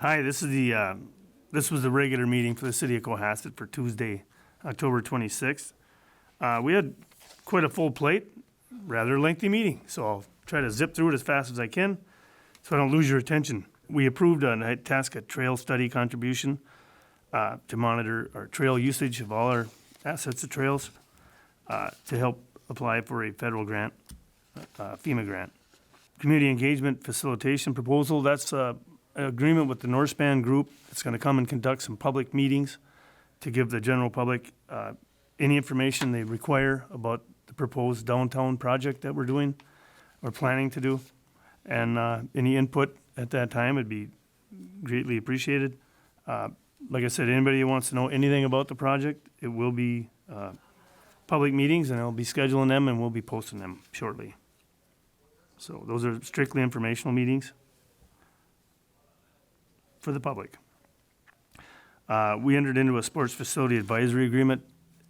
Hi, this was the regular meeting for the City of Cohasset for Tuesday, October 26th. We had quite a full plate, rather lengthy meeting, so I'll try to zip through it as fast as I can so I don't lose your attention. We approved a TASCA trail study contribution to monitor our trail usage of all our assets of trails to help apply for a federal grant, FEMA grant. Community engagement facilitation proposal, that's an agreement with the Norspan group. It's going to come and conduct some public meetings to give the general public any information they require about the proposed downtown project that we're doing or planning to do. And any input at that time would be greatly appreciated. Like I said, anybody who wants to know anything about the project, it will be public meetings, and I'll be scheduling them and we'll be posting them shortly. So those are strictly informational meetings for the public. We entered into a sports facility advisory agreement.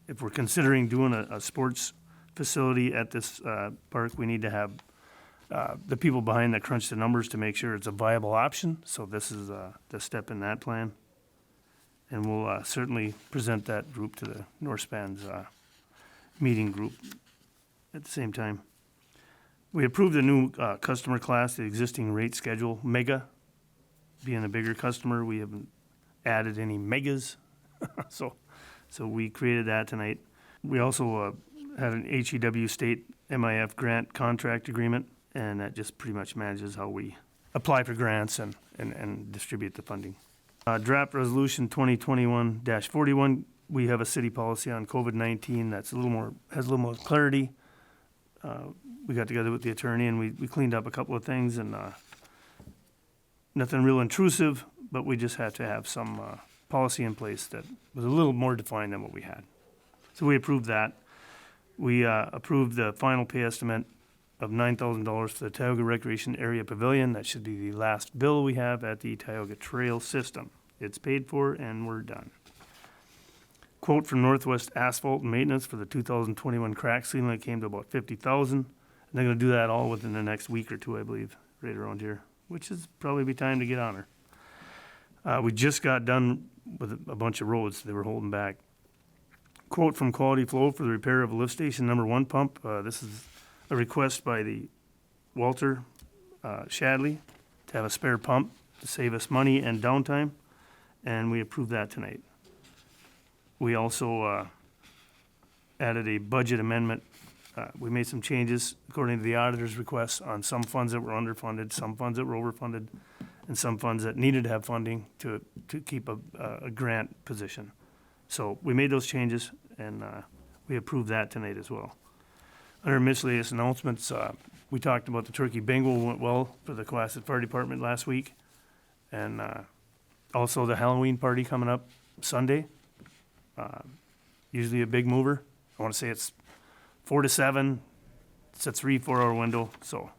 If we're considering doing a sports facility at this park, we need to have the people behind that crunch the numbers to make sure it's a viable option. So this is the step in that plan. And we'll certainly present that group to the Norspan's meeting group at the same time. We approved the new customer class, the existing rate schedule, Mega. Being a bigger customer, we haven't added any megas. so we created that tonight. We also had an HEW state MIF grant contract agreement, and that just pretty much manages how we apply for grants and distribute the funding. Draft resolution 2021-41, we have a city policy on COVID-19 that's has a little more clarity. We got together with the attorney and we cleaned up a couple of things, and nothing real intrusive, but we just had to have some policy in place that was a little more defined than what we had. So we approved that. We approved the final pay estimate of $9,000 for the Tioga Recreation Area Pavilion. That should be the last bill we have at the Tioga Trail System. It's paid for and we're done. Quote from Northwest Asphalt and Maintenance for the 2021 crack sealing, it came to about $50,000. And they're going to do that all within the next week or two, I believe, right around here, which is probably be time to get on her. We just got done with a bunch of roads they were holding back. Quote from Quality Flow for the repair of a lift station number 1 pump. This is a request by the Walter Shadley to have a spare pump to save us money and downtime, and we approved that tonight. We also added a budget amendment. We made some changes according to the auditor's requests on some funds that were underfunded, some funds that were overfunded, and some funds that needed to have funding to keep a grant position. So we made those changes, and we approved that tonight as well. Under miscellaneous announcements, we talked about the turkey bingo went well for the Cohasset Fire Department last week, and also the Halloween party coming up Sunday. Usually a big mover. I want to say it's 4 to 7. It's a 3-4 hour window. So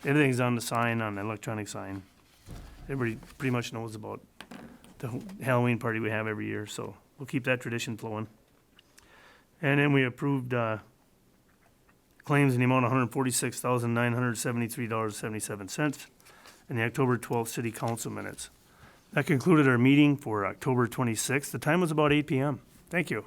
everything's on the sign, on the electronic sign. Everybody pretty much knows about the Halloween party we have every year. So we'll keep that tradition flowing. And then we approved claims in the amount of $146,973.77 in the October 12th City Council minutes. That concluded our meeting for October 26th. The time was about 8 p.m. Thank you.